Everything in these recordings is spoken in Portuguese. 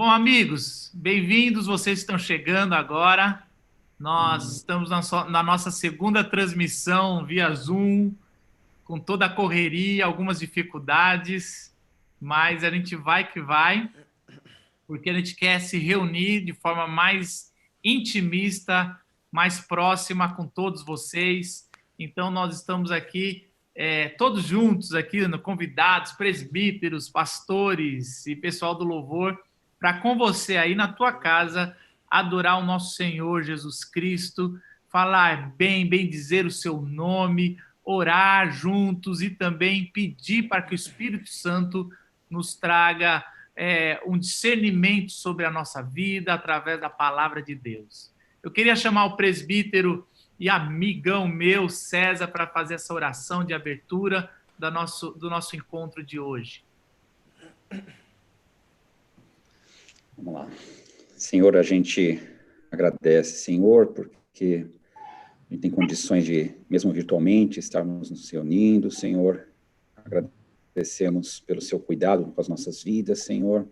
Bom, amigos, bem-vindos. Vocês estão chegando agora. Nós estamos na nossa segunda transmissão via Zoom, com toda a correria, algumas dificuldades, mas a gente vai que vai, porque a gente quer se reunir de forma mais intimista, mais próxima com todos vocês. Então, nós estamos aqui, todos juntos, aqui, convidados, presbíteros, pastores e pessoal do louvor, para com você aí na tua casa adorar o nosso Senhor Jesus Cristo, falar bem, bem dizer o seu nome, orar juntos e também pedir para que o Espírito Santo nos traga um discernimento sobre a nossa vida através da palavra de Deus. Eu queria chamar o presbítero e amigão meu, César, para fazer essa oração de abertura do nosso encontro de hoje. Vamos lá. Senhor, a gente agradece, Senhor, porque a gente tem condições de, mesmo virtualmente, estarmos nos reunindo, Senhor. Agradecemos pelo seu cuidado com as nossas vidas, Senhor.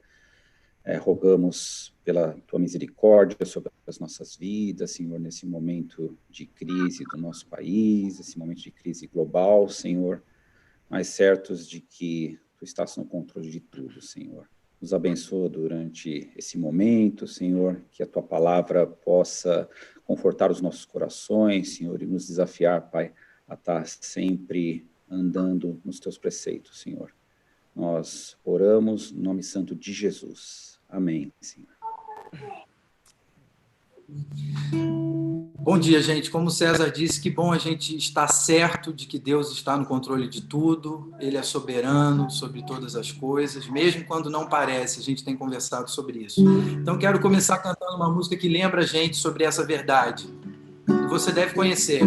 Rogamos pela tua misericórdia sobre as nossas vidas, Senhor, nesse momento de crise do nosso país, esse momento de crise global, Senhor, mas certos de que tu estás no controle de tudo, Senhor. Nos abençoa durante esse momento, Senhor, que a tua palavra possa confortar os nossos corações, Senhor, e nos desafiar, Pai, a estar sempre andando nos teus preceitos, Senhor. Nós oramos no nome santo de Jesus. Amém, Senhor. Bom dia, gente. Como o César disse, que bom a gente estar certo de que Deus está no controle de tudo, Ele é soberano sobre todas as coisas, mesmo quando não parece, a gente tem conversado sobre isso. Então, quero começar cantando uma música que lembra a gente sobre essa verdade. Você deve conhecer.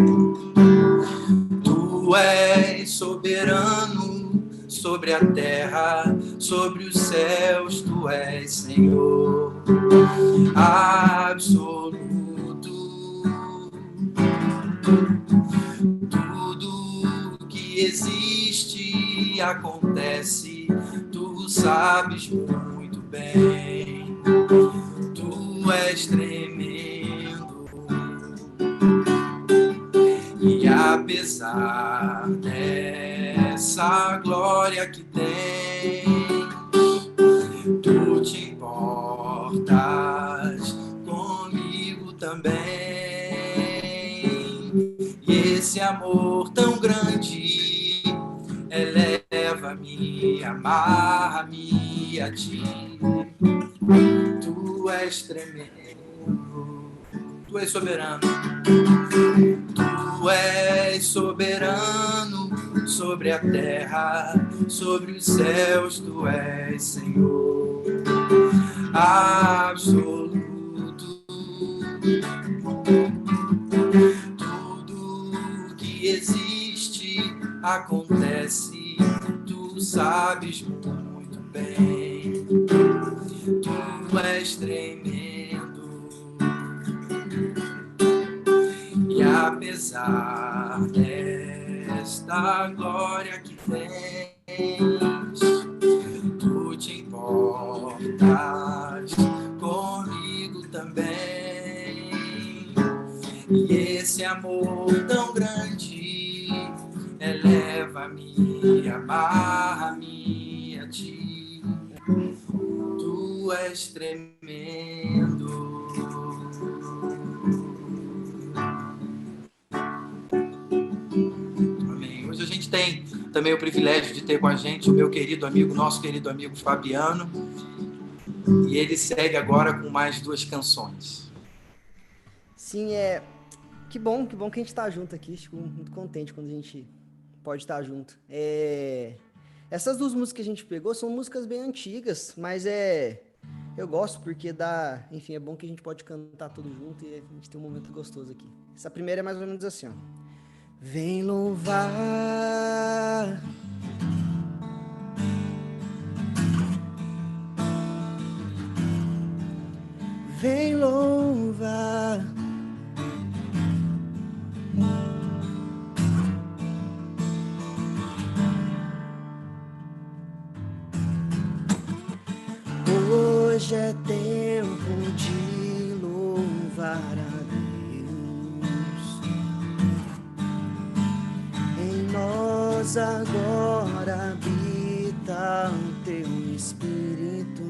Tu és soberano sobre a terra, sobre os céus, tu és Senhor absoluto. Tudo que existe e acontece, tu sabes muito bem. Tu és tremendo. E apesar dessa glória que tem, tu te importas comigo também. E esse amor tão grande eleva-me, amarra-me a ti. Tu és tremendo, tu és soberano. Tu és soberano sobre a terra, sobre os céus, tu és Senhor absoluto. Tudo que existe acontece, tu sabes muito bem. Tu és tremendo. E apesar desta glória que tens, tu te importas comigo também. E esse amor tão grande eleva-me, amarra-me a ti. Tu és tremendo. A gente tem também o privilégio de ter com a gente o meu querido amigo, nosso querido amigo Fabiano, e ele segue agora com mais 2 canções. Sim, que bom que a gente está junto aqui, fico muito contente quando a gente pode estar junto. Essas 2 músicas que a gente pegou são músicas bem antigas, mas eu gosto porque enfim, é bom que a gente pode cantar tudo junto e a gente tem um momento gostoso aqui. Essa primeira é mais ou menos assim, ó. Vem louvar, vem louvar, Hoje é tempo de louvar a Deus. Em nós agora habita o teu Espírito.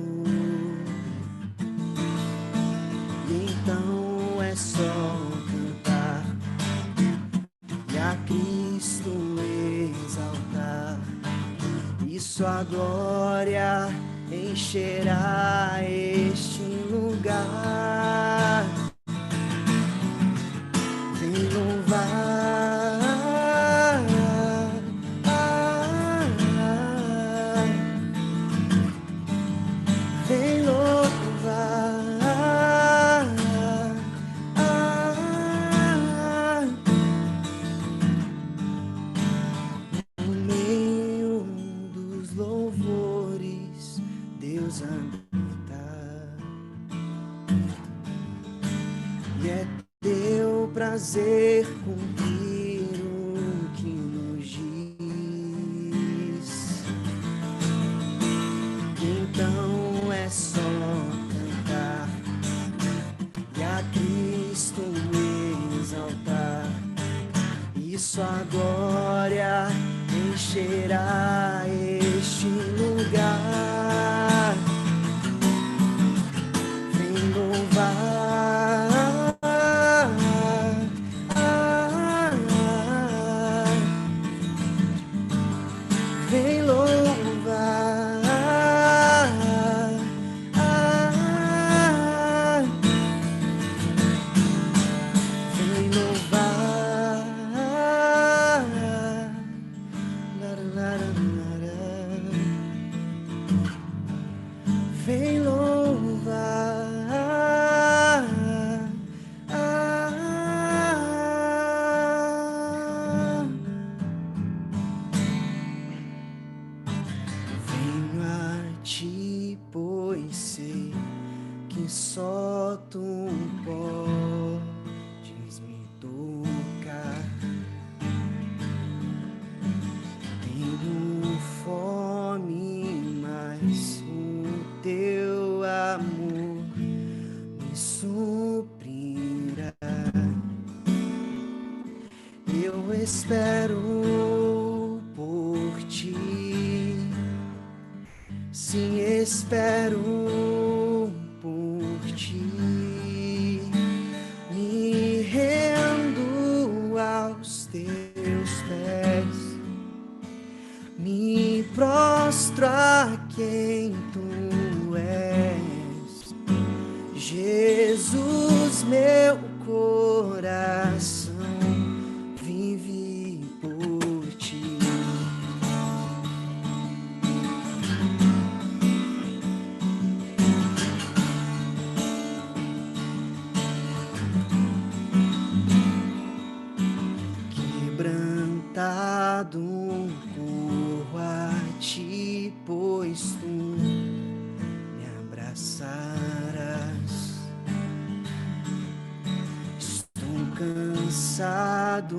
E então é só cantar e a Cristo exaltar. E sua glória encherá este lugar. Vem louvar, vem louvar, no meio dos louvores Deus habita, e é teu prazer cumprir o que nos diz. Então é só cantar e a Cristo exaltar, e sua glória encherá este lugar. Vem louvar, vem louvar, vem louvar, vem louvar, venho a ti, pois sei que só tu podes me tocar. Tenho fome, mas o teu amor me suprirá. Eu espero por ti, sim, espero por ti. Me rendo aos teus pés, me prostro a quem tu és. Jesus, meu coração vive por ti. Quebrantado corro a ti, pois tu me abraçarás. Estou cansado,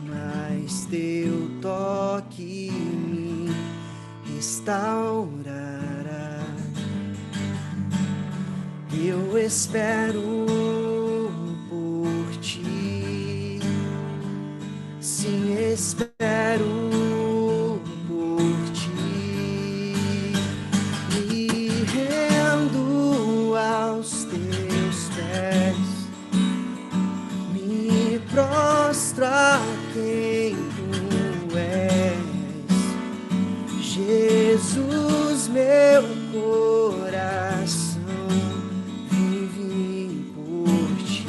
mas teu toque me restaurará. Eu espero por ti, sim, espero por ti. Me rendo aos teus pés, me prostro a quem tu és. Jesus, meu coração vive por ti.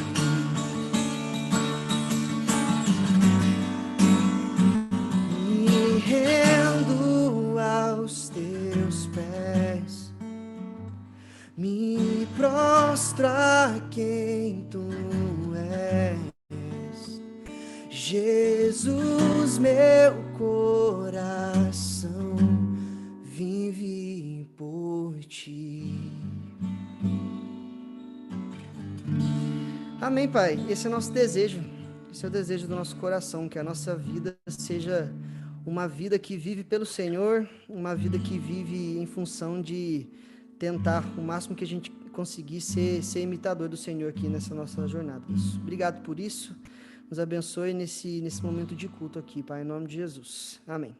Me rendo aos teus pés, me prostro a quem tu és. Jesus, meu coração vive por ti. Amém, Pai. Esse é o nosso desejo. Esse é o desejo do nosso coração, que a nossa vida seja uma vida que vive pelo Senhor, uma vida que vive em função de tentar o máximo que a gente conseguir ser imitador do Senhor aqui nessa nossa jornada. Obrigado por isso. Nos abençoe nesse momento de culto aqui, Pai, em nome de Jesus. Amém.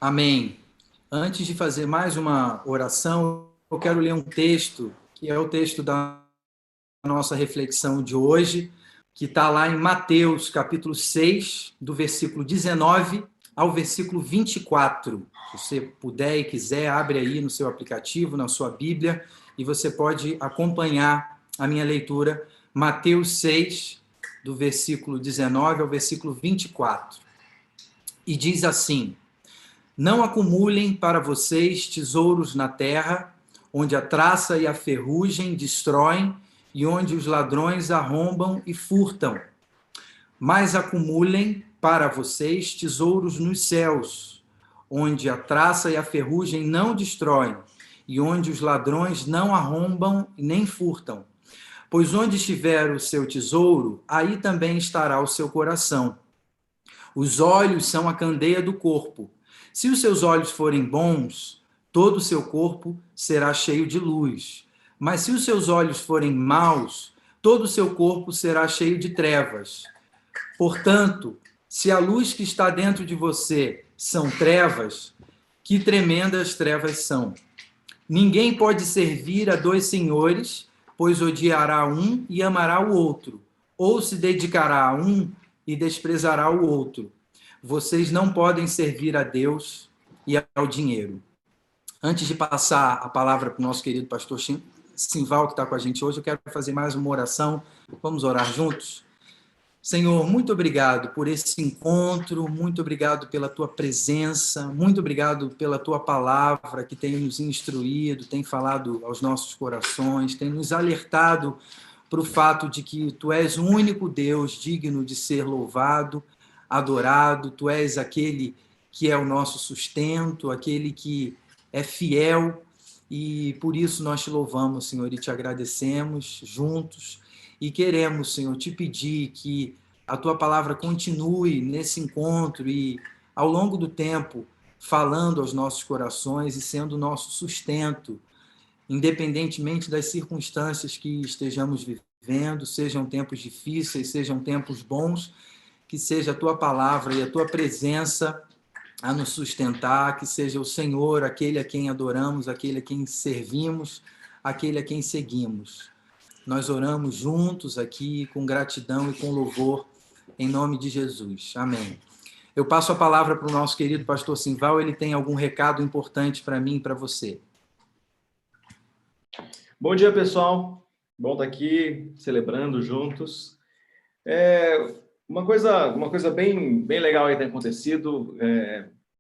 Amém. Antes de fazer mais uma oração, eu quero ler um texto, que é o texto da nossa reflexão de hoje, que está lá em Mateus, capítulo 6, do versículo 19 ao versículo 24. Se você puder e quiser, abre aí no seu aplicativo, na sua Bíblia, e você pode acompanhar a minha leitura. Mateus 6, do versículo 19 ao versículo 24. E diz assim: não acumulem para vocês tesouros na terra, onde a traça e a ferrugem destroem e onde os ladrões arrombam e furtam. Mas acumulem para vocês tesouros nos céus, onde a traça e a ferrugem não destroem e onde os ladrões não arrombam e nem furtam. Pois onde estiver o seu tesouro, aí também estará o seu coração. Os olhos são a candeia do corpo. Se os seus olhos forem bons, todo o seu corpo será cheio de luz. Mas se os seus olhos forem maus, todo o seu corpo será cheio de trevas. Portanto, se a luz que está dentro de você são trevas, que tremendas trevas são. Ninguém pode servir a dois senhores, pois odiará um e amará o outro, ou se dedicará a um e desprezará o outro. Vocês não podem servir a Deus e ao dinheiro. Antes de passar a palavra para o nosso querido pastor Simval, que está com a gente hoje, eu quero fazer mais uma oração. Vamos orar juntos? Senhor, muito obrigado por esse encontro, muito obrigado pela tua presença, muito obrigado pela tua palavra que tem nos instruído, tem falado aos nossos corações, tem nos alertado para o fato de que tu és o único Deus digno de ser louvado, adorado, tu és aquele que é o nosso sustento, aquele que é fiel, e por isso nós te louvamos, Senhor, e te agradecemos juntos, e queremos, Senhor, te pedir que a tua palavra continue nesse encontro e, ao longo do tempo, falando aos nossos corações e sendo o nosso sustento, independentemente das circunstâncias que estejamos vivendo, sejam tempos difíceis, sejam tempos bons, que seja a tua palavra e a tua presença a nos sustentar, que seja o Senhor, aquele a quem adoramos, aquele a quem servimos, aquele a quem seguimos. Nós oramos juntos aqui, com gratidão e com louvor, em nome de Jesus. Amém. Eu passo a palavra para o nosso querido pastor Simval, ele tem algum recado importante para mim e para você. Bom dia, pessoal. Bom estar aqui, celebrando juntos. Uma coisa bem legal aí tem acontecido,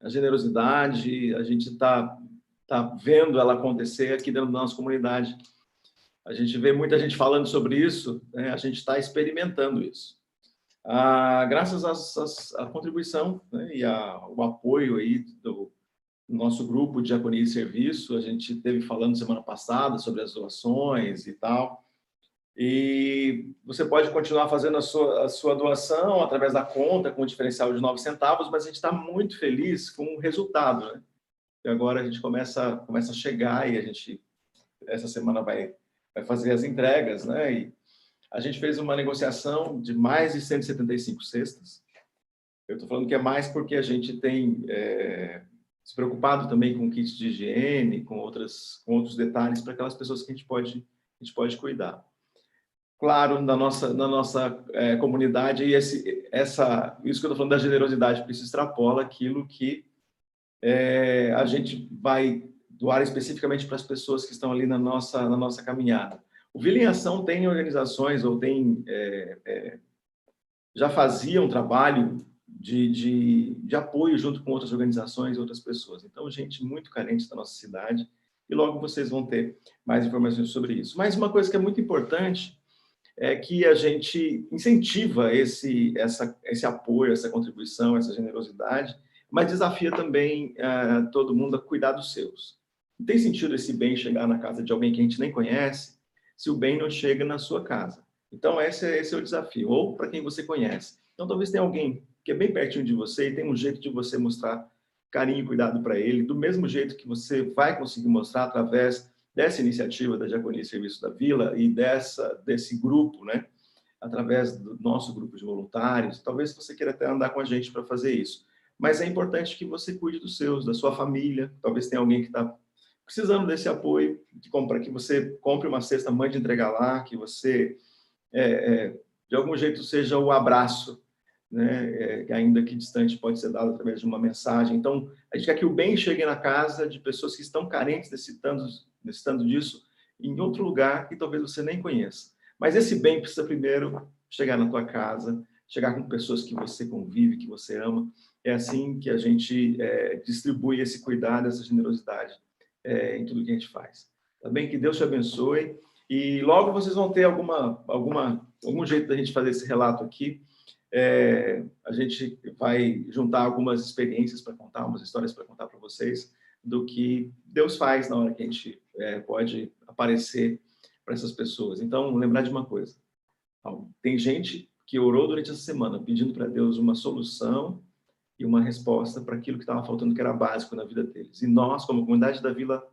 a generosidade, a gente tá vendo ela acontecer aqui dentro da nossa comunidade. A gente vê muita gente falando sobre isso, né? A gente está experimentando isso. Graças à contribuição, né, e ao apoio aí do nosso grupo de Diaconia e Serviço, a gente esteve falando semana passada sobre as doações e tal, e você pode continuar fazendo a sua doação através da conta com o diferencial de 9 centavos, mas a gente está muito feliz com o resultado, né? E agora a gente começa a chegar e a gente, essa semana, vai fazer as entregas, né? E a gente fez uma negociação de mais de 175 cestas. Eu estou falando que é mais porque a gente tem se preocupado também com kits de higiene, com outros detalhes para aquelas pessoas que a gente pode cuidar. Claro, na nossa comunidade, e isso que eu estou falando da generosidade, porque isso extrapola aquilo que a gente vai doar especificamente para as pessoas que estão ali na nossa caminhada. O Vila em Ação tem organizações, ou já fazia um trabalho de apoio junto com outras organizações e outras pessoas. Então, gente muito carente da nossa cidade, e logo vocês vão ter mais informações sobre isso. Mas uma coisa que é muito importante é que a gente incentiva esse apoio, essa contribuição, essa generosidade, mas desafia também todo mundo a cuidar dos seus. Não tem sentido esse bem chegar na casa de alguém que a gente nem conhece, se o bem não chega na sua casa. Então, esse é o desafio, ou para quem você conhece. Então, talvez tenha alguém que é bem pertinho de você e tem um jeito de você mostrar carinho e cuidado para ele, do mesmo jeito que você vai conseguir mostrar através dessa iniciativa da Diaconia e Serviço da Vila e desse grupo, né? Através do nosso grupo de voluntários. Talvez você queira até andar com a gente para fazer isso. Mas é importante que você cuide dos seus, da sua família. Talvez tenha alguém que está precisando desse apoio, que você compre uma cesta, mande entregar lá, que você, de algum jeito, seja o abraço, né? Ainda que distante, pode ser dado através de uma mensagem. Então, a gente quer que o bem chegue na casa de pessoas que estão carentes, necessitando disso, em outro lugar que talvez você nem conheça. Mas esse bem precisa primeiro chegar na tua casa, chegar com pessoas que você convive, que você ama. É assim que a gente distribui esse cuidado, essa generosidade em tudo que a gente faz. Tá bem? Que Deus te abençoe. E logo vocês vão ter algum jeito da gente fazer esse relato aqui. A gente vai juntar algumas experiências para contar, umas histórias para contar para vocês do que Deus faz na hora que a gente pode aparecer para essas pessoas. Então, lembrar de uma coisa. Tem gente que orou durante essa semana pedindo para Deus uma solução e uma resposta para aquilo que estava faltando, que era básico na vida deles. E nós, como comunidade da Vila,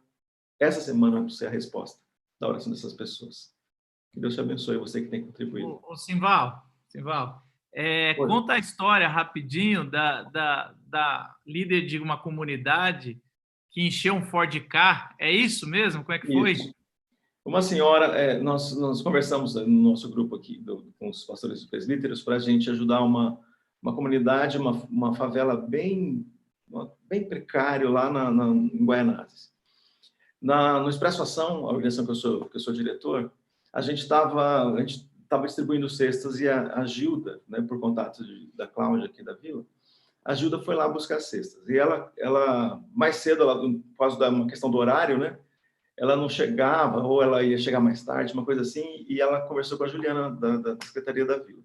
essa semana vamos ser a resposta da oração dessas pessoas. Que Deus te abençoe, você que tem contribuído. Ô Simval, conta a história rapidinho da líder de uma comunidade que encheu um Ford Ka. É isso mesmo? Como é que foi? Isso. Uma senhora, nós conversamos no nosso grupo aqui com os pastores e presbíteros para a gente ajudar uma comunidade, uma favela bem precário lá em Guaianazes. No Expresso Ação, a organização que eu sou diretor, a gente estava distribuindo cestas e a Gilda, né, por contato da Cláudia aqui da Vila, a Gilda foi lá buscar cestas. E ela mais cedo, por causa da uma questão do horário, né, ela não chegava, ou ela ia chegar mais tarde, uma coisa assim, e ela conversou com a Juliana da Secretaria da Vila.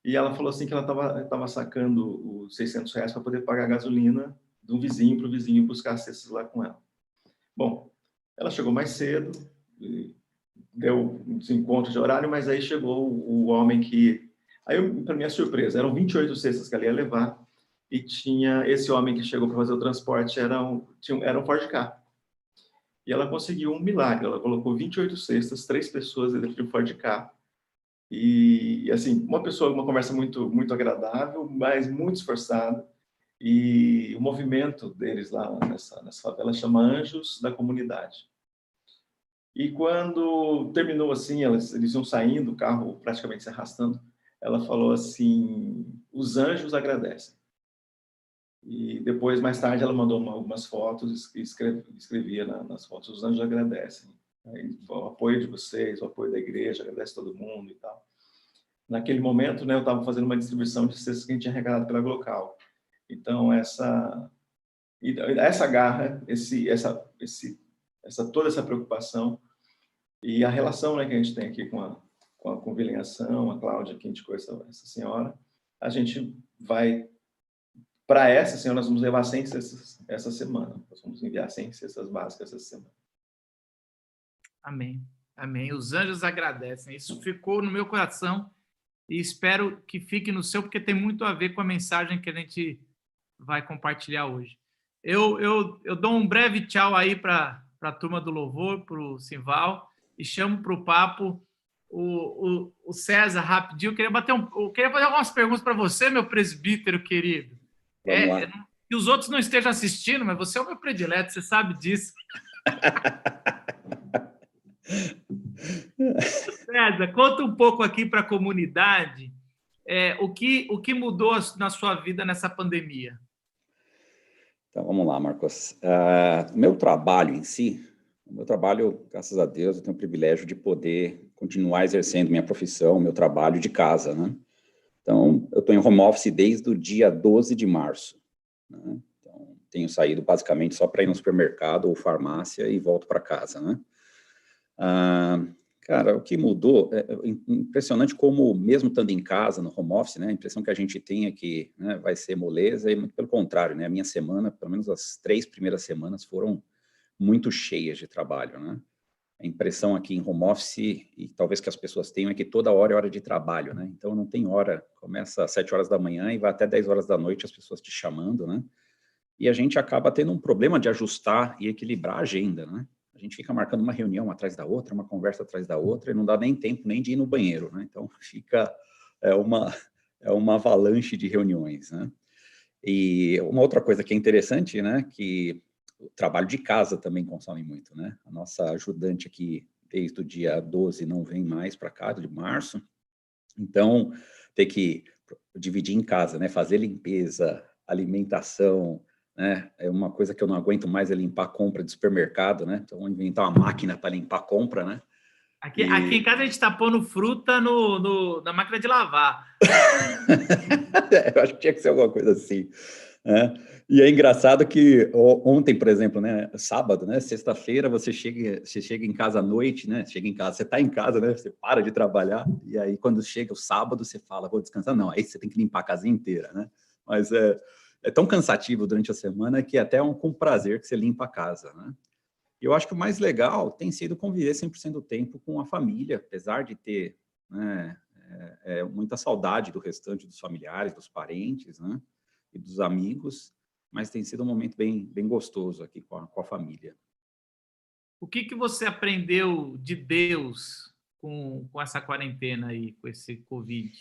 E ela falou assim que ela estava sacando os R$600 para poder pagar a gasolina de um vizinho para o vizinho buscar cestas lá com ela. Bom, ela chegou mais cedo, deu um desencontro de horário, mas aí chegou o homem que... Aí, para minha surpresa, eram 28 cestas que ela ia levar, e tinha esse homem que chegou para fazer o transporte, era um Ford Ka. E ela conseguiu um milagre, ela colocou 28 cestas, 3 pessoas dentro de um Ford Ka. E, assim, uma conversa muito, muito agradável, mas muito esforçada. E o movimento deles lá nessa favela chama Anjos da Comunidade. E quando terminou assim, eles iam saindo, o carro praticamente se arrastando, ela falou assim, os anjos agradecem. E depois, mais tarde, ela mandou algumas fotos e escrevia nas fotos, os anjos agradecem. Aí, o apoio de vocês, o apoio da igreja, agradece todo mundo e tal. Naquele momento, né, eu estava fazendo uma distribuição de cestas que a gente tinha arrecadado pela Glocal. Então, essa garra, toda essa preocupação e a relação, né, que a gente tem aqui com a Vila em Ação, a Cláudia, que indicou essa senhora, a gente vai... Para essa senhora, nós vamos levar 100 cestas essa semana. Nós vamos enviar 100 cestas básicas essa semana. Amém. Amém. Os anjos agradecem. Isso ficou no meu coração e espero que fique no seu, porque tem muito a ver com a mensagem que a gente vai compartilhar hoje. Eu dou um breve tchau aí para a turma do Louvor, para o Simval, e chamo para o papo o César rapidinho. Eu queria fazer algumas perguntas para você, meu presbítero querido. Que os outros não estejam assistindo, mas você é o meu predileto, você sabe disso. César, conta um pouco aqui para a comunidade o que mudou na sua vida nessa pandemia. Então, vamos lá, Marcos. Meu trabalho em si, graças a Deus, eu tenho o privilégio de poder continuar exercendo minha profissão, meu trabalho de casa, né? Então, eu estou em home office desde o dia 12 de março. Né? Então, tenho saído basicamente só para ir no supermercado ou farmácia e volto para casa, né? Cara, o que mudou, é impressionante como, mesmo estando em casa, no home office, né, a impressão que a gente tem é que, né, vai ser moleza, e muito pelo contrário, né, a minha semana, pelo menos as 3 primeiras semanas, foram muito cheias de trabalho, né? A impressão aqui em home office, e talvez que as pessoas tenham, é que toda hora é hora de trabalho, né? Então, não tem hora, começa às 7 horas da manhã e vai até 10 horas da noite as pessoas te chamando, né? e a gente acaba tendo um problema de ajustar e equilibrar a agenda, né? A gente fica marcando uma reunião atrás da outra, uma conversa atrás da outra, e não dá nem tempo nem de ir no banheiro, né? Então, fica uma avalanche de reuniões, né? E uma outra coisa que é interessante, né, que o trabalho de casa também consome muito, né? A nossa ajudante aqui, desde o dia 12, não vem mais para cá, de março, então tem que dividir em casa, né? Fazer limpeza, alimentação, né? É uma coisa que eu não aguento mais, é limpar a compra de supermercado, né? Então, vou inventar uma máquina para limpar a compra, né? Aqui em casa a gente está pondo fruta na máquina de lavar. Eu acho que tinha que ser alguma coisa assim, né? E é engraçado que ontem, por exemplo, né, sábado, né, sexta-feira, você chega em casa à noite, né, chega em casa, você está em casa, né, você para de trabalhar, e aí quando chega o sábado, você fala, vou descansar. Não, aí você tem que limpar a casa inteira, né? Mas é tão cansativo durante a semana que até com prazer que você limpa a casa, né? E eu acho que o mais legal tem sido conviver 100% do tempo com a família, apesar de ter, né, muita saudade do restante dos familiares, dos parentes, né, e dos amigos, mas tem sido um momento bem gostoso aqui com a família. O que você aprendeu de Deus com essa quarentena aí, com esse Covid?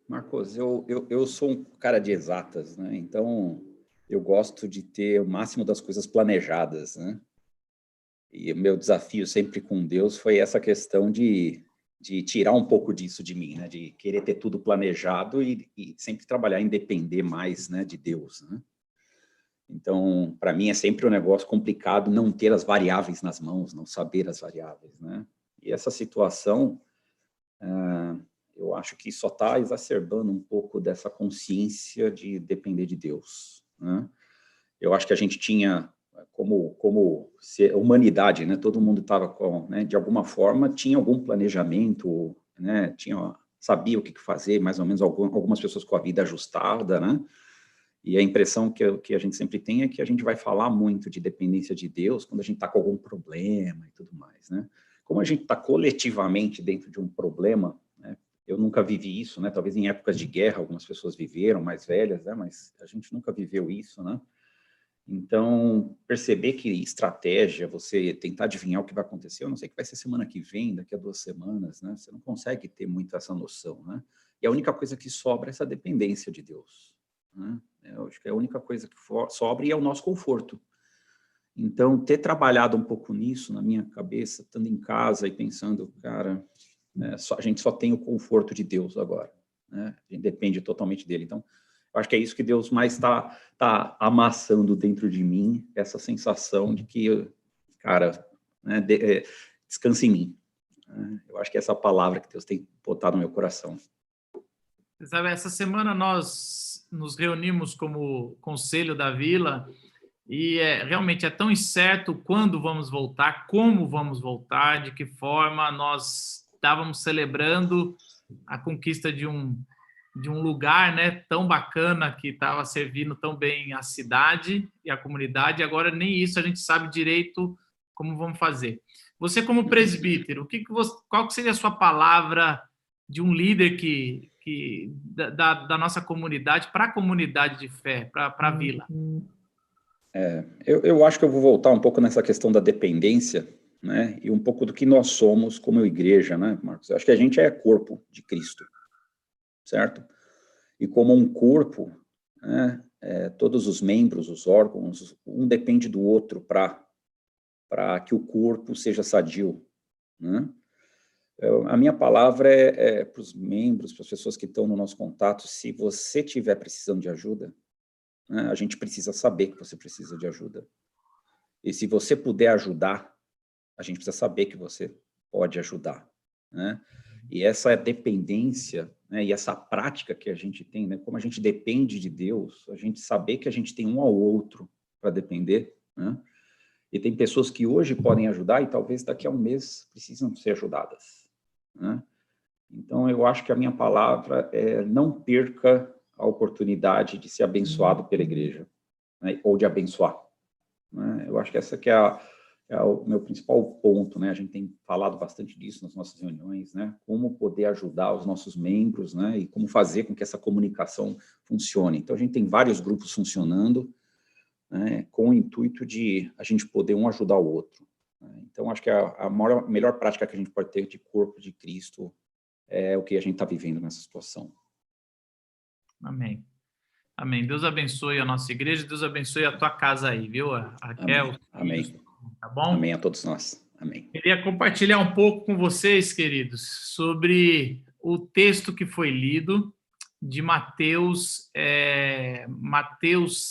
Marcos, eu sou um cara de exatas, né, então eu gosto de ter o máximo das coisas planejadas, né, e o meu desafio sempre com Deus foi essa questão de tirar um pouco disso de mim, né? De querer ter tudo planejado e sempre trabalhar em depender mais, né, de Deus, né? Então, para mim é sempre um negócio complicado não ter as variáveis nas mãos, não saber as variáveis, né? E essa situação, eu acho que só está exacerbando um pouco dessa consciência de depender de Deus, né? Eu acho que a gente tinha como humanidade, né? Todo mundo estava né, de alguma forma tinha algum planejamento, né? Sabia o que fazer, mais ou menos algumas pessoas com a vida ajustada, né? E a impressão que a gente sempre tem é que a gente vai falar muito de dependência de Deus quando a gente está com algum problema e tudo mais, né? Como a gente está coletivamente dentro de um problema, né? Eu nunca vivi isso, né? Talvez em épocas de guerra algumas pessoas viveram, mais velhas, né? Mas a gente nunca viveu isso, né? Então, perceber que estratégia, você tentar adivinhar o que vai acontecer, eu não sei o que vai ser semana que vem, daqui a 2 semanas, né? Você não consegue ter muito essa noção, né? E a única coisa que sobra é essa dependência de Deus, né? Eu acho que é a única coisa que sobra e é o nosso conforto. Então, ter trabalhado um pouco nisso na minha cabeça, estando em casa e pensando, cara, né, a gente só tem o conforto de Deus agora, né? A gente depende totalmente dele. Então, eu acho que é isso que Deus mais está amassando dentro de mim, essa sensação de que, cara, né, descansa em mim. Eu acho que é essa palavra que Deus tem botado no meu coração. Você sabe, essa semana nós nos reunimos como Conselho da Vila e realmente é tão incerto quando vamos voltar, como vamos voltar, de que forma. Nós estávamos celebrando a conquista de um lugar, né, tão bacana, que estava servindo tão bem a cidade e a comunidade, e agora nem isso a gente sabe direito como vamos fazer. Você, como presbítero, qual que seria a sua palavra de um líder da nossa comunidade para a comunidade de fé, para a vila? Eu acho que eu vou voltar um pouco nessa questão da dependência, né, e um pouco do que nós somos como igreja, né, Marcos? Eu acho que a gente é corpo de Cristo, certo? E como um corpo, né, todos os membros, os órgãos, um depende do outro para que o corpo seja sadio, né? A minha palavra é para os membros, para as pessoas que estão no nosso contato, se você estiver precisando de ajuda, né, a gente precisa saber que você precisa de ajuda. E se você puder ajudar, a gente precisa saber que você pode ajudar, né? E essa dependência, né, e essa prática que a gente tem, né, como a gente depende de Deus, a gente saber que a gente tem um ao outro para depender, né? E tem pessoas que hoje podem ajudar e talvez daqui a um mês precisam ser ajudadas, né? Então, eu acho que a minha palavra é não perca a oportunidade de ser abençoado pela igreja, né, ou de abençoar, né? Eu acho que essa que é é o meu principal ponto, né? A gente tem falado bastante disso nas nossas reuniões, né? Como poder ajudar os nossos membros, né? E como fazer com que essa comunicação funcione. Então, a gente tem vários grupos funcionando, né? Com o intuito de a gente poder um ajudar o outro, né? Então, acho que a melhor prática que a gente pode ter de corpo de Cristo é o que a gente está vivendo nessa situação. Amém. Amém. Deus abençoe a nossa igreja, Deus abençoe a tua casa aí, viu? A Raquel, amém. filhos, tá bom? Amém a todos nós. Amém. Queria compartilhar um pouco com vocês, queridos, sobre o texto que foi lido de Mateus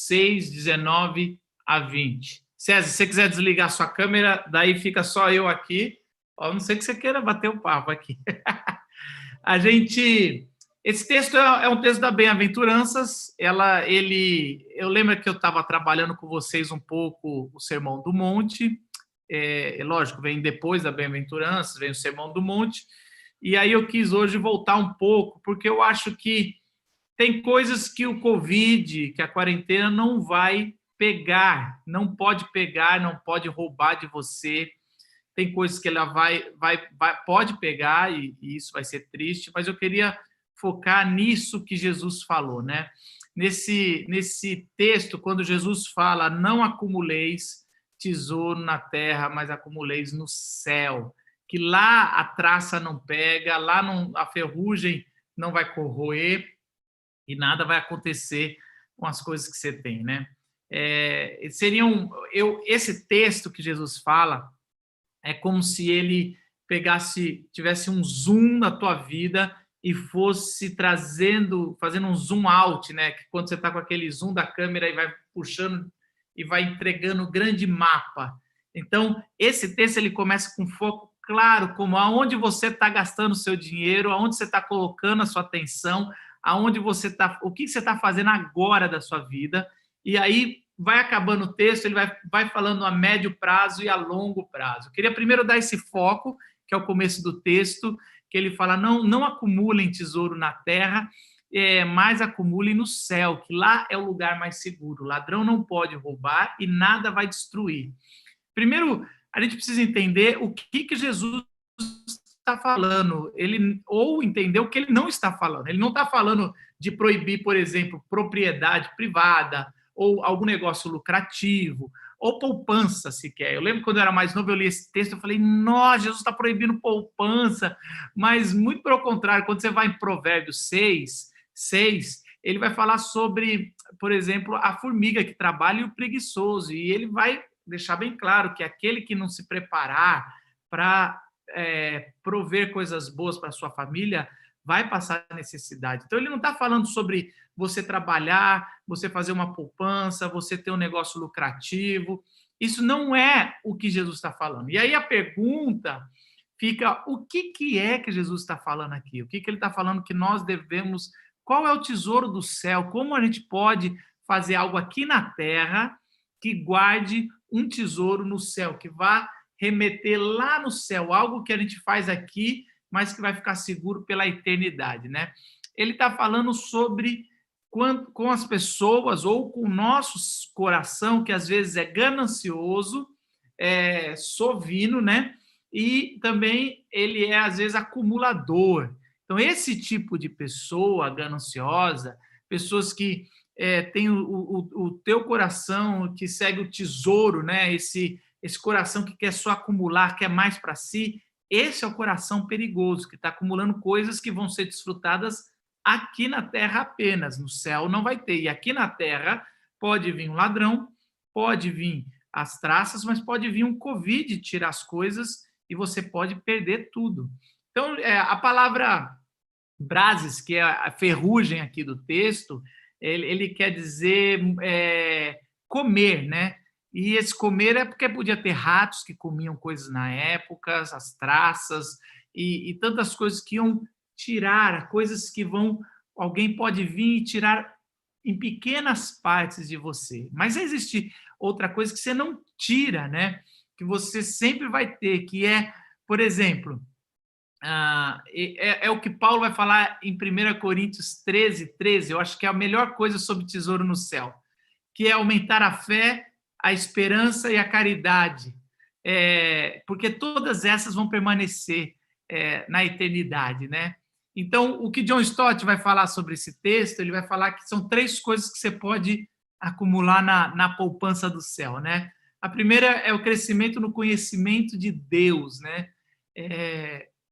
6, 19 a 20. César, se você quiser desligar sua câmera, daí fica só eu aqui. A não ser que você queira bater o papo aqui. Esse texto é um texto da Bem-aventuranças. Eu lembro que eu estava trabalhando com vocês um pouco o Sermão do Monte. Lógico, vem depois da Bem-aventuranças, vem o Sermão do Monte. E aí eu quis hoje voltar um pouco, porque eu acho que tem coisas que o Covid, que a quarentena não vai pegar, não pode pegar, não pode roubar de você. Tem coisas que ela pode pegar e isso vai ser triste, mas eu queria focar nisso que Jesus falou, né? Nesse texto, quando Jesus fala, não acumuleis tesouro na terra, mas acumuleis no céu, que lá a traça não pega, lá a ferrugem não vai corroer e nada vai acontecer com as coisas que você tem, né? Esse texto que Jesus fala é como se ele tivesse um zoom na tua vida e fosse fazendo um zoom out, né? Que quando você está com aquele zoom da câmera e vai puxando e vai entregando um grande mapa. Então, esse texto ele começa com foco claro, como aonde você está gastando o seu dinheiro, aonde você está colocando a sua atenção, o que você está fazendo agora da sua vida. E aí vai acabando o texto, ele vai falando a médio prazo e a longo prazo. Eu queria primeiro dar esse foco, que é o começo do texto, que ele fala, não acumulem tesouro na terra, mas acumulem no céu, que lá é o lugar mais seguro. O ladrão não pode roubar e nada vai destruir. Primeiro, a gente precisa entender o que Jesus está falando, ou entender o que ele não está falando. Ele não está falando de proibir, por exemplo, propriedade privada, ou algum negócio lucrativo, ou poupança sequer. Eu lembro quando eu era mais novo, eu li esse texto, eu falei, nossa, Jesus está proibindo poupança, mas muito pelo contrário, quando você vai em Provérbios 6, ele vai falar sobre, por exemplo, a formiga que trabalha e o preguiçoso, e ele vai deixar bem claro que aquele que não se preparar para prover coisas boas para a sua família, vai passar necessidade. Então, ele não está falando sobre você trabalhar, você fazer uma poupança, você ter um negócio lucrativo. Isso não é o que Jesus está falando. E aí a pergunta fica, o que é que Jesus está falando aqui? O que ele está falando que nós devemos... Qual é o tesouro do céu? Como a gente pode fazer algo aqui na terra que guarde um tesouro no céu, que vá remeter lá no céu, algo que a gente faz aqui, mas que vai ficar seguro pela eternidade, né? Ele está falando sobre com as pessoas ou com o nosso coração, que às vezes é ganancioso, sovino, né? E também ele é, às vezes, acumulador. Então, esse tipo de pessoa gananciosa, pessoas que têm o teu coração, que segue o tesouro, né? Esse coração que quer só acumular, quer mais para si, esse é o coração perigoso, que está acumulando coisas que vão ser desfrutadas aqui na terra apenas, no céu não vai ter. E aqui na terra pode vir um ladrão, pode vir as traças, mas pode vir um Covid tirar as coisas e você pode perder tudo. Então, a palavra brases, que é a ferrugem aqui do texto, ele quer dizer comer, né? E esse comer é porque podia ter ratos que comiam coisas na época, as traças e tantas coisas que iam tirar, coisas que alguém pode vir e tirar em pequenas partes de você. Mas existe outra coisa que você não tira, né? Que você sempre vai ter, que é, por exemplo, é o que Paulo vai falar em 1 Coríntios 13, eu acho que é a melhor coisa sobre tesouro no céu, que é aumentar a fé, a esperança e a caridade. porque todas essas vão permanecer na eternidade, né? Então, o que John Stott vai falar sobre esse texto, ele vai falar que são 3 coisas que você pode acumular na poupança do céu, né? A primeira é o crescimento no conhecimento de Deus, né?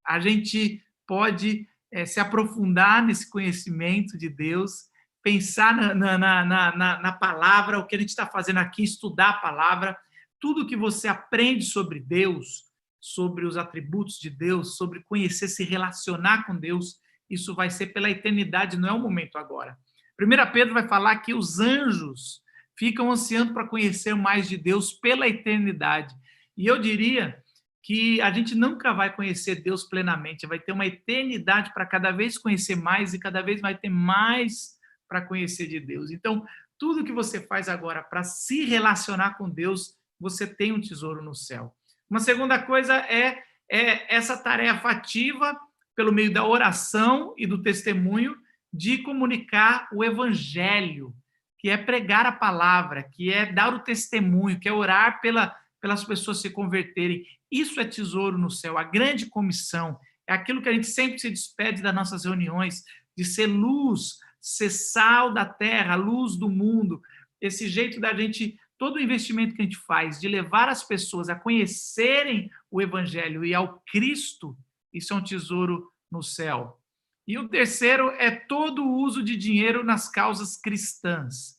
A gente pode se aprofundar nesse conhecimento de Deus, pensar na palavra, o que a gente está fazendo aqui, estudar a palavra, tudo que você aprende sobre Deus, sobre os atributos de Deus, sobre conhecer, se relacionar com Deus, isso vai ser pela eternidade, não é o momento agora. 1 Pedro vai falar que os anjos ficam ansiando para conhecer mais de Deus pela eternidade. E eu diria que a gente nunca vai conhecer Deus plenamente, vai ter uma eternidade para cada vez conhecer mais e cada vez vai ter mais para conhecer de Deus. Então, tudo que você faz agora para se relacionar com Deus, você tem um tesouro no céu. Uma segunda coisa é essa tarefa ativa, pelo meio da oração e do testemunho, de comunicar o evangelho, que é pregar a palavra, que é dar o testemunho, que é orar pelas pessoas se converterem. Isso é tesouro no céu. A grande comissão é aquilo que a gente sempre se despede das nossas reuniões, de ser luz, ser sal da terra, luz do mundo. Esse jeito da gente, todo o investimento que a gente faz, de levar as pessoas a conhecerem o evangelho e ao Cristo, isso é um tesouro no céu. E o terceiro é todo o uso de dinheiro nas causas cristãs.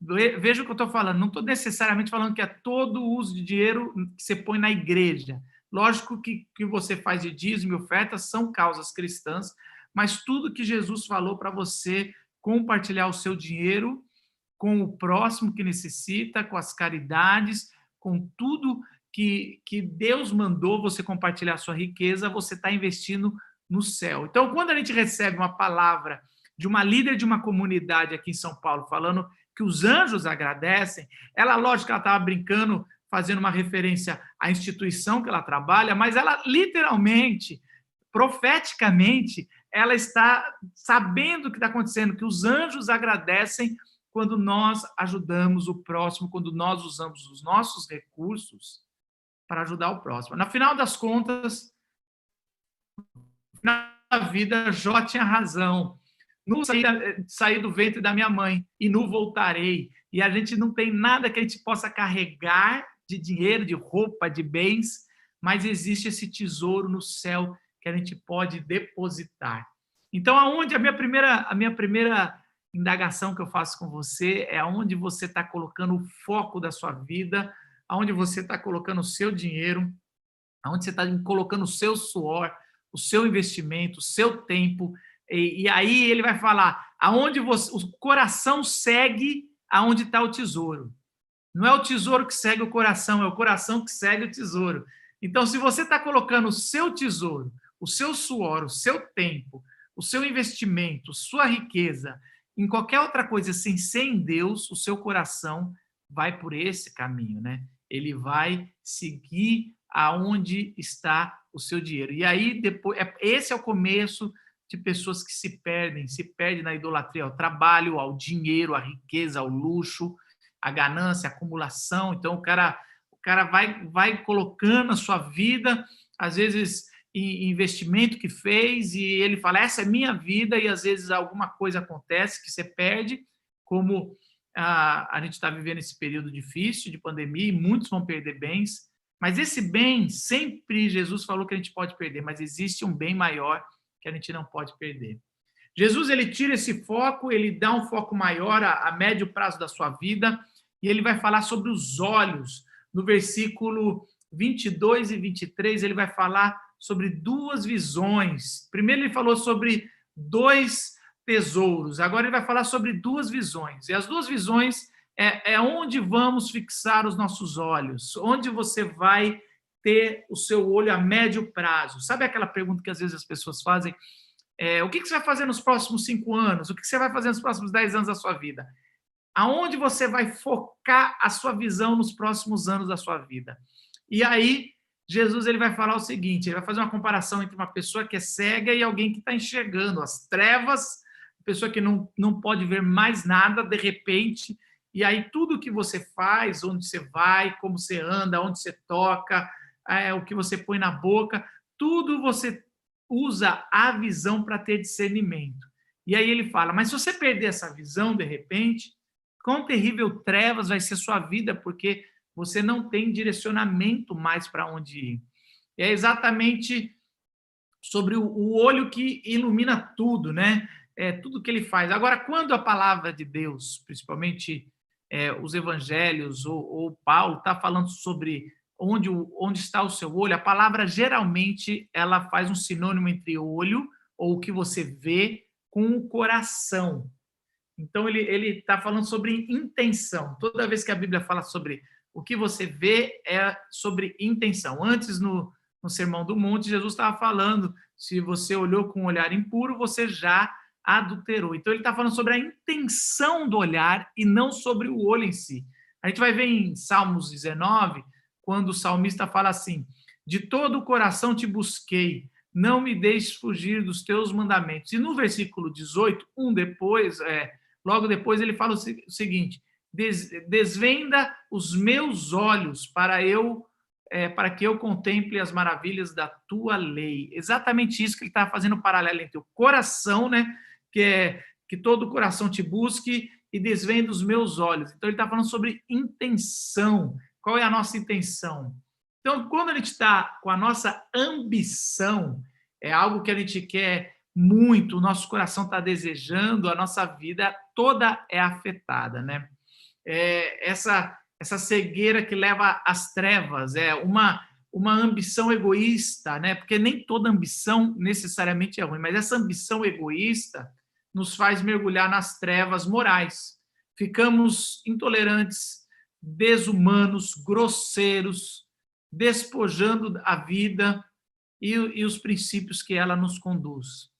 Veja o que eu estou falando, não estou necessariamente falando que é todo o uso de dinheiro que você põe na igreja. Lógico que você faz de dízimo e oferta são causas cristãs, mas tudo que Jesus falou para você compartilhar o seu dinheiro com o próximo que necessita, com as caridades, com tudo que Deus mandou você compartilhar a sua riqueza, você está investindo no céu. Então, quando a gente recebe uma palavra de uma líder de uma comunidade aqui em São Paulo, falando que os anjos agradecem, lógico que ela estava brincando, fazendo uma referência à instituição que ela trabalha, mas ela literalmente, profeticamente, ela está sabendo o que está acontecendo, que os anjos agradecem quando nós ajudamos o próximo, quando nós usamos os nossos recursos para ajudar o próximo. No final das contas, na vida, Jó tinha razão. Nu saí do ventre da minha mãe e nu voltarei. E a gente não tem nada que a gente possa carregar de dinheiro, de roupa, de bens, mas existe esse tesouro no céu que a gente pode depositar. Então, a minha primeira indagação que eu faço com você é aonde você está colocando o foco da sua vida, aonde você está colocando o seu dinheiro, aonde você está colocando o seu suor, o seu investimento, o seu tempo, e aí ele vai falar aonde o coração segue aonde está o tesouro. Não é o tesouro que segue o coração, é o coração que segue o tesouro. Então, se você está colocando o seu tesouro, o seu suor, o seu tempo, o seu investimento, sua riqueza, em qualquer outra coisa sem ser em Deus, o seu coração vai por esse caminho, né? Ele vai seguir aonde está o seu dinheiro. E aí, depois, esse é o começo de pessoas que se perdem na idolatria ao trabalho, ao dinheiro, à riqueza, ao luxo, à ganância, à acumulação. Então, o cara vai colocando a sua vida, às vezes, em investimento que fez, e ele fala, essa é minha vida, e às vezes alguma coisa acontece que você perde, como a gente está vivendo esse período difícil de pandemia, e muitos vão perder bens, mas esse bem, sempre Jesus falou que a gente pode perder, mas existe um bem maior que a gente não pode perder. Jesus, ele tira esse foco, ele dá um foco maior a médio prazo da sua vida, e ele vai falar sobre os olhos. No versículo 22 e 23, ele vai falar sobre 2 visões. Primeiro ele falou sobre 2 tesouros, agora ele vai falar sobre 2 visões. E as 2 visões é onde vamos fixar os nossos olhos, onde você vai ter o seu olho a médio prazo. Sabe aquela pergunta que às vezes as pessoas fazem? O que você vai fazer nos próximos 5 anos? O que você vai fazer nos próximos 10 anos da sua vida? Aonde você vai focar a sua visão nos próximos anos da sua vida? E aí, Jesus ele vai falar o seguinte, ele vai fazer uma comparação entre uma pessoa que é cega e alguém que está enxergando as trevas, pessoa que não pode ver mais nada, de repente, E aí tudo que você faz, onde você vai, como você anda, onde você toca, o que você põe na boca, tudo você usa a visão para ter discernimento. E aí ele fala, mas se você perder essa visão, de repente, quão terrível trevas vai ser sua vida, porque você não tem direcionamento mais para onde ir. É exatamente sobre o olho que ilumina tudo, né? Tudo que ele faz. Agora, quando a palavra de Deus, principalmente os evangelhos ou Paulo, está falando sobre onde está o seu olho, a palavra geralmente ela faz um sinônimo entre olho, ou o que você vê, com o coração. Então, ele está falando sobre intenção. Toda vez que a Bíblia fala sobre o que você vê, é sobre intenção. Antes, no Sermão do Monte, Jesus estava falando, se você olhou com um olhar impuro, você já adulterou. Então, ele está falando sobre a intenção do olhar e não sobre o olho em si. A gente vai ver em Salmos 19, quando o salmista fala assim, de todo o coração te busquei, não me deixes fugir dos teus mandamentos. E no versículo 18, logo depois ele fala o seguinte, desvenda os meus olhos para que eu contemple as maravilhas da tua lei. Exatamente isso que ele está fazendo paralelo entre o coração, né, que todo o coração te busque, e desvenda os meus olhos. Então ele está falando sobre intenção. Qual é a nossa intenção? Então, quando a gente está com a nossa ambição, é algo que a gente quer muito, o nosso coração está desejando, a nossa vida toda é afetada, né? Essa cegueira que leva às trevas, uma ambição egoísta, né? Porque nem toda ambição necessariamente é ruim, mas essa ambição egoísta nos faz mergulhar nas trevas morais. Ficamos intolerantes, desumanos, grosseiros, despojando a vida e os princípios que ela nos conduz.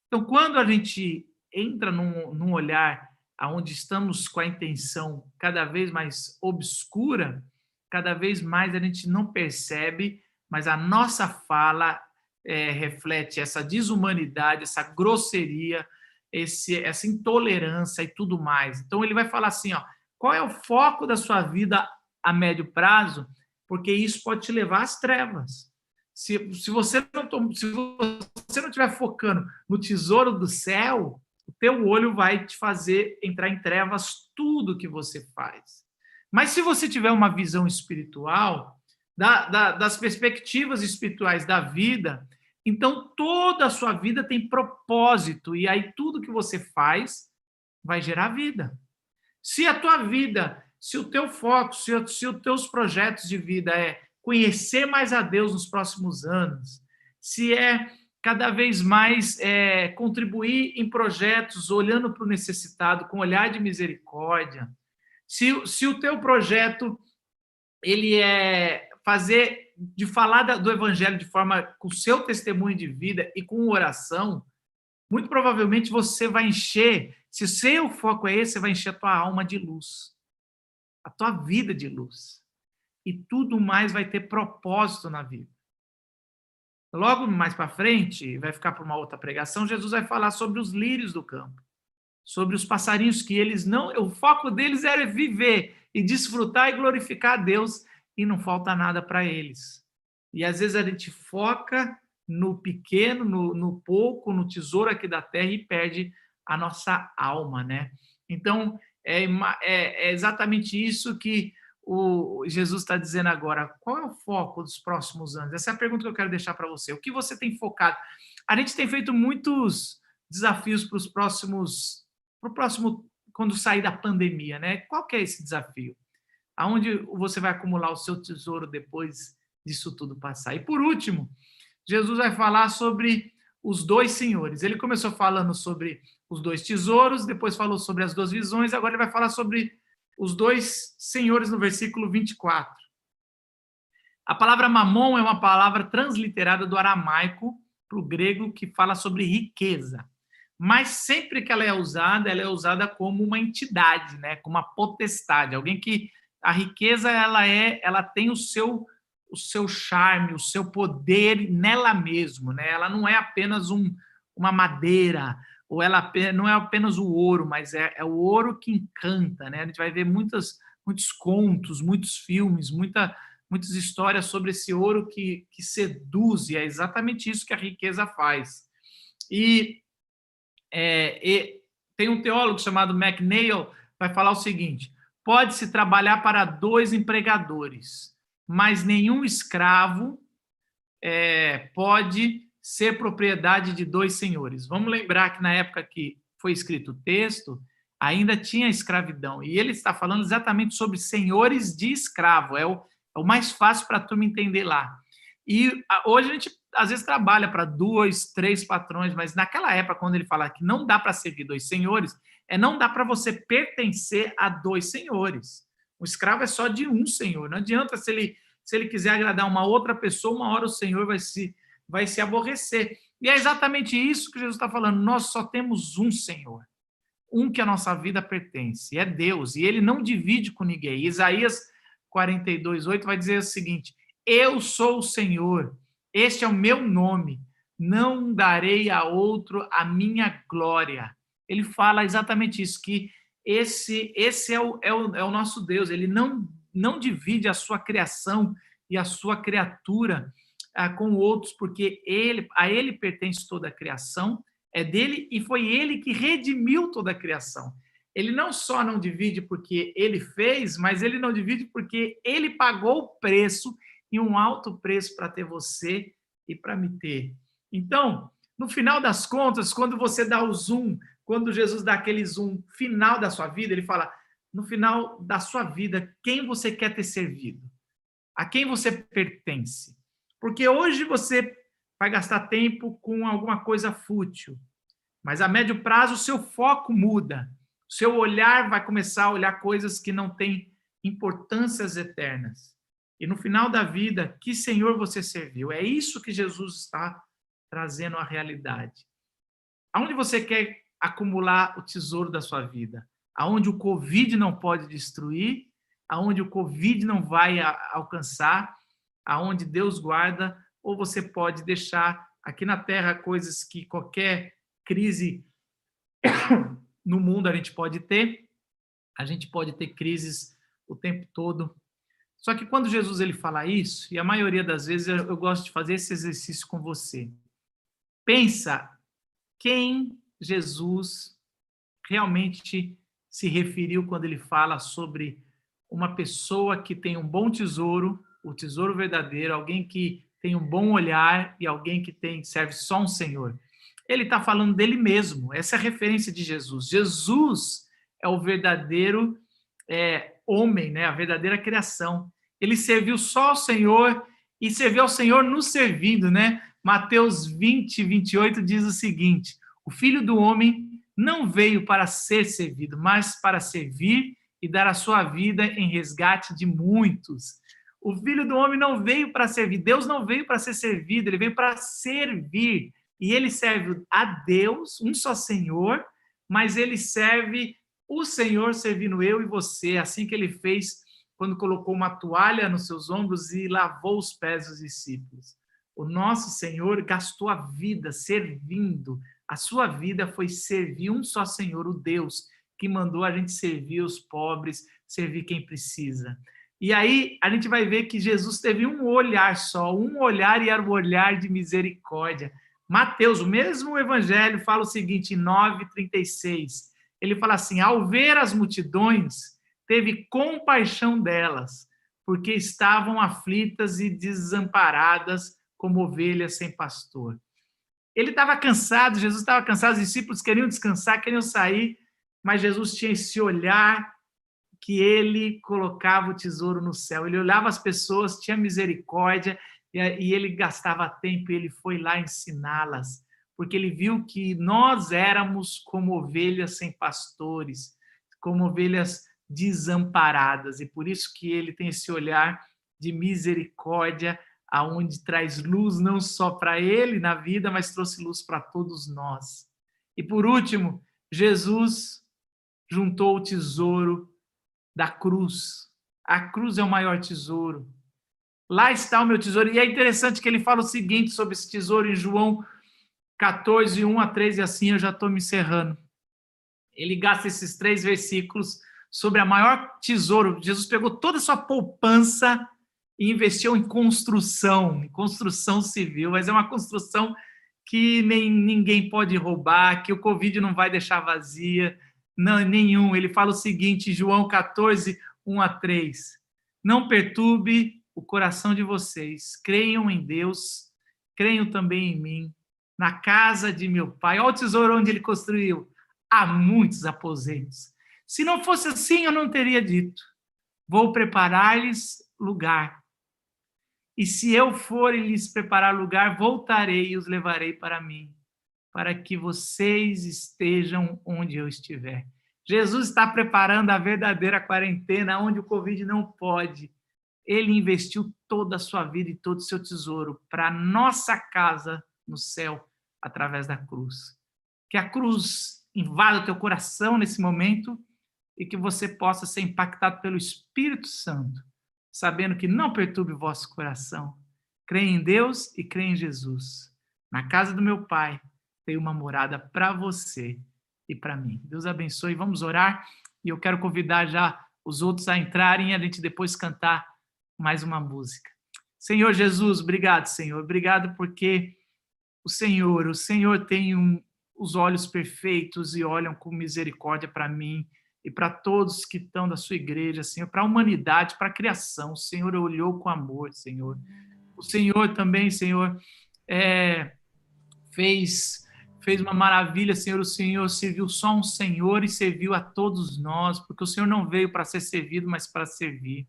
Então, quando a gente entra num olhar onde estamos com a intenção cada vez mais obscura, cada vez mais a gente não percebe, mas a nossa fala reflete essa desumanidade, essa grosseria, essa intolerância e tudo mais. Então, ele vai falar assim, qual é o foco da sua vida a médio prazo? Porque isso pode te levar às trevas. Se você não estiver focando no tesouro do céu, o teu olho vai te fazer entrar em trevas tudo que você faz. Mas se você tiver uma visão espiritual, das perspectivas espirituais da vida, então toda a sua vida tem propósito, e aí tudo que você faz vai gerar vida. Se a tua vida, se o teu foco, se os teus projetos de vida é conhecer mais a Deus nos próximos anos, se é cada vez mais contribuir em projetos olhando para o necessitado com olhar de misericórdia, se o teu projeto ele é falar do evangelho de forma com o seu testemunho de vida e com oração, muito provavelmente você vai encher, se o seu foco é esse, você vai encher a tua alma de luz, a tua vida de luz. E tudo mais vai ter propósito na vida. Logo mais para frente, vai ficar para uma outra pregação, Jesus vai falar sobre os lírios do campo, sobre os passarinhos que o foco deles era viver e desfrutar e glorificar a Deus, e não falta nada para eles. E às vezes a gente foca no pequeno, no pouco, no tesouro aqui da terra e perde a nossa alma, né? Então, é exatamente isso que o Jesus está dizendo agora. Qual é o foco dos próximos anos? Essa é a pergunta que eu quero deixar para você. O que você tem focado? A gente tem feito muitos desafios para o próximo, quando sair da pandemia, né? Qual que é esse desafio? Aonde você vai acumular o seu tesouro depois disso tudo passar? E por último, Jesus vai falar sobre os dois senhores. Ele começou falando sobre os dois tesouros, depois falou sobre as duas visões, agora ele vai falar sobre os dois senhores no versículo 24. A palavra mamon é uma palavra transliterada do aramaico para o grego que fala sobre riqueza. Mas sempre que ela é usada como uma entidade, né? Como uma potestade, alguém que a riqueza ela tem o seu charme, o seu poder nela mesmo, né? Ela não é apenas uma madeira, ou ela não é apenas o ouro, mas é o ouro que encanta, né? A gente vai ver muitos contos, muitos filmes, muitas histórias sobre esse ouro que seduz, e é exatamente isso que a riqueza faz. E tem um teólogo chamado McNeil, vai falar o seguinte: pode-se trabalhar para 2 empregadores, mas nenhum escravo pode ser propriedade de 2 senhores. Vamos lembrar que na época que foi escrito o texto, ainda tinha escravidão, e ele está falando exatamente sobre senhores de escravo, é o mais fácil para a turma entender lá. E hoje a gente, às vezes, trabalha para 2, 3 patrões, mas naquela época, quando ele fala que não dá para servir 2 senhores, não dá para você pertencer a 2 senhores. O escravo é só de um senhor, não adianta se ele quiser agradar uma outra pessoa, uma hora o senhor vai se aborrecer. E é exatamente isso que Jesus está falando, nós só temos um Senhor, um que a nossa vida pertence, é Deus, e ele não divide com ninguém. Isaías 42:8 vai dizer o seguinte: eu sou o Senhor, este é o meu nome, não darei a outro a minha glória. Ele fala exatamente isso, que esse é o nosso Deus, ele não divide a sua criação e a sua criatura com outros, porque a ele pertence toda a criação, é dele, e foi ele que redimiu toda a criação. Ele não só não divide porque ele fez, mas ele não divide porque ele pagou o preço, e um alto preço, para ter você e para me ter. Então, no final das contas, quando você dá o zoom, quando Jesus dá aquele zoom final da sua vida, ele fala, no final da sua vida, quem você quer ter servido? A quem você pertence? Porque hoje você vai gastar tempo com alguma coisa fútil, mas a médio prazo o seu foco muda, o seu olhar vai começar a olhar coisas que não têm importâncias eternas. E no final da vida, que Senhor você serviu? É isso que Jesus está trazendo à realidade. Aonde você quer acumular o tesouro da sua vida? Aonde o Covid não pode destruir, aonde o Covid não vai alcançar, aonde Deus guarda, ou você pode deixar aqui na Terra coisas que qualquer crise no mundo a gente pode ter crises o tempo todo. Só que quando Jesus ele fala isso, e a maioria das vezes eu gosto de fazer esse exercício com você, pensa quem Jesus realmente se referiu quando ele fala sobre uma pessoa que tem um bom tesouro, o tesouro verdadeiro, alguém que tem um bom olhar e alguém que serve só um Senhor. Ele está falando dele mesmo, essa é a referência de Jesus. Jesus é o verdadeiro homem, né? A verdadeira criação. Ele serviu só ao Senhor e serviu ao Senhor nos servindo, né? Mateus 20:28 diz o seguinte: o Filho do Homem não veio para ser servido, mas para servir e dar a sua vida em resgate de muitos. O Filho do Homem não veio para servir, Deus não veio para ser servido, ele veio para servir. E ele serve a Deus, um só Senhor, mas ele serve o Senhor servindo eu e você, assim que ele fez quando colocou uma toalha nos seus ombros e lavou os pés dos discípulos. O nosso Senhor gastou a vida servindo, a sua vida foi servir um só Senhor, o Deus, que mandou a gente servir os pobres, servir quem precisa. E aí a gente vai ver que Jesus teve um olhar só, um olhar, e era o olhar de misericórdia. Mateus, o mesmo evangelho, fala o seguinte, em 9:36, ele fala assim: ao ver as multidões, teve compaixão delas, porque estavam aflitas e desamparadas como ovelhas sem pastor. Ele estava cansado, Jesus estava cansado, os discípulos queriam descansar, queriam sair, mas Jesus tinha esse olhar que ele colocava o tesouro no céu. Ele olhava as pessoas, tinha misericórdia, e ele gastava tempo, e ele foi lá ensiná-las, porque ele viu que nós éramos como ovelhas sem pastores, como ovelhas desamparadas, e por isso que ele tem esse olhar de misericórdia, aonde traz luz não só para ele na vida, mas trouxe luz para todos nós. E por último, Jesus juntou o tesouro da cruz. A cruz é o maior tesouro. Lá está o meu tesouro. E é interessante que ele fala o seguinte sobre esse tesouro em João 14, 1 a 3, e assim eu já estou me encerrando. Ele gasta esses 3 versículos sobre a maior tesouro. Jesus pegou toda a sua poupança e investiu em construção civil, mas é uma construção que ninguém pode roubar, que o Covid não vai deixar vazia, não, nenhum. Ele fala o seguinte, João 14, 1 a 3, não perturbe o coração de vocês, creiam em Deus, creiam também em mim. Na casa de meu pai, olha o tesouro onde ele construiu, há muitos aposentos. Se não fosse assim, eu não teria dito, vou preparar-lhes lugar. E se eu for e lhes preparar lugar, voltarei e os levarei para mim, para que vocês estejam onde eu estiver. Jesus está preparando a verdadeira quarentena, onde o Covid não pode. Ele investiu toda a sua vida e todo o seu tesouro para a nossa casa no céu, através da cruz. Que a cruz invada o teu coração nesse momento e que você possa ser impactado pelo Espírito Santo, sabendo que não perturbe o vosso coração. Creia em Deus e creia em Jesus. Na casa do meu Pai tem uma morada para você e para mim. Deus abençoe. Vamos orar. E eu quero convidar já os outros a entrarem e a gente depois cantar mais uma música. Senhor Jesus, obrigado, Senhor. Obrigado porque o Senhor tem os olhos perfeitos e olham com misericórdia para mim e para todos que estão da sua igreja, Senhor, para a humanidade, para a criação. O Senhor olhou com amor, Senhor. O Senhor também, Senhor, fez uma maravilha, Senhor. O Senhor serviu só um Senhor e serviu a todos nós, porque o Senhor não veio para ser servido, mas para servir.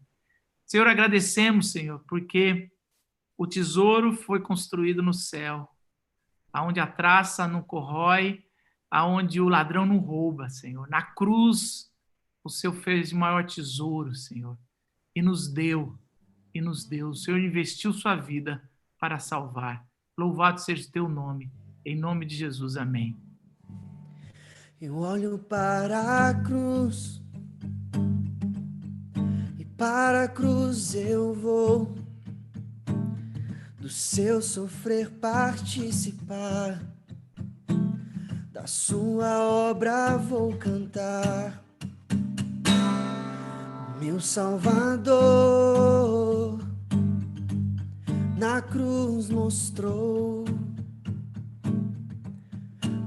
Senhor, agradecemos, Senhor, porque o tesouro foi construído no céu, aonde a traça não corrói, aonde o ladrão não rouba, Senhor. Na cruz, o Senhor fez o maior tesouro, Senhor, e nos deu. O Senhor investiu sua vida para salvar. Louvado seja o teu nome. Em nome de Jesus, amém. Eu olho para a cruz, e para a cruz eu vou, do seu sofrer participar, da sua obra vou cantar. Meu Salvador na cruz mostrou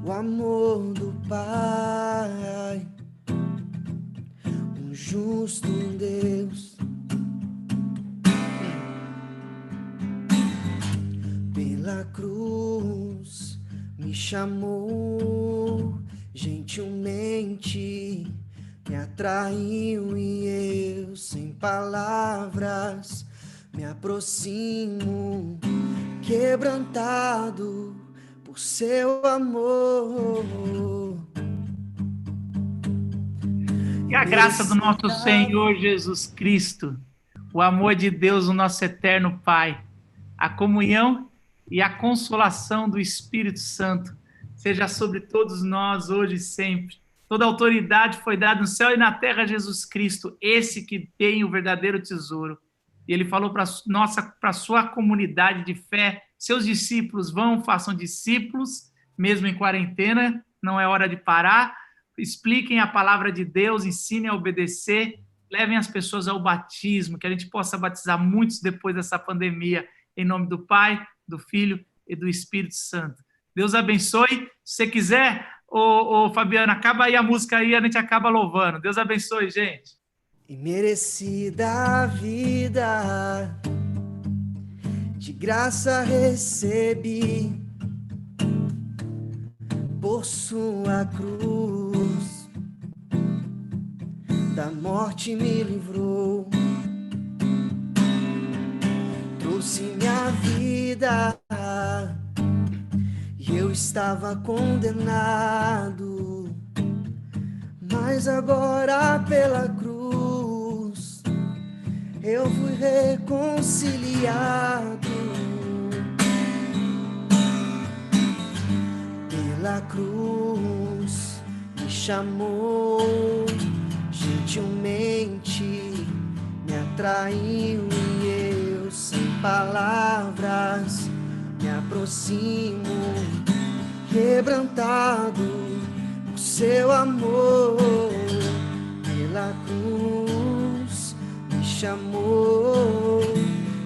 o amor do Pai, um justo Deus. Pela cruz me chamou, gentilmente me atraiu e eu, sem palavras, me aproximo, quebrantado por seu amor. E a graça do nosso Senhor Jesus Cristo, o amor de Deus, o nosso eterno Pai, a comunhão e a consolação do Espírito Santo seja sobre todos nós hoje e sempre. Toda autoridade foi dada no céu e na terra a Jesus Cristo, esse que tem o verdadeiro tesouro. E ele falou para a sua comunidade de fé, seus discípulos vão, façam discípulos, mesmo em quarentena, não é hora de parar, expliquem a palavra de Deus, ensinem a obedecer, levem as pessoas ao batismo, que a gente possa batizar muitos depois dessa pandemia, em nome do Pai, do Filho e do Espírito Santo. Deus abençoe. Se você quiser, Fabiana, acaba aí a música aí, a gente acaba louvando. Deus abençoe, gente. E merecida a vida, de graça recebi, por sua cruz, da morte me livrou, trouxe minha vida, e eu estava condenado, mas agora pela cruz eu fui reconciliado. Pela cruz me chamou, gentilmente me atraiu e eu, sem palavras, me aproximo, quebrantado por seu amor. Pela cruz me chamou,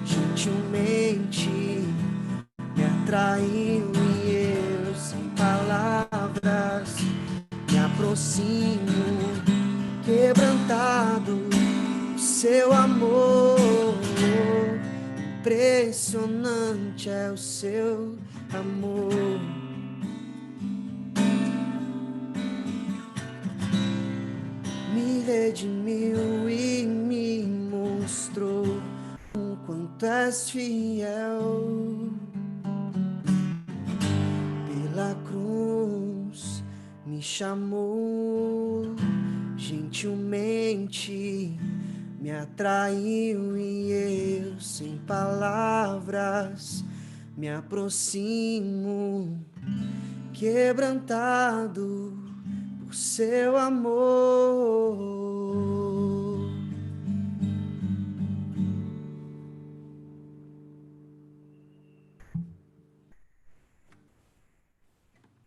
gentilmente me atraiu e eu sem palavras me aproximo, quebrantado por seu amor. Impressionante é o seu amor. Me redimiu e me mostrou o quanto és fiel. Pela cruz me chamou, gentilmente me atraiu e eu sem palavras me aproximo, quebrantado por seu amor.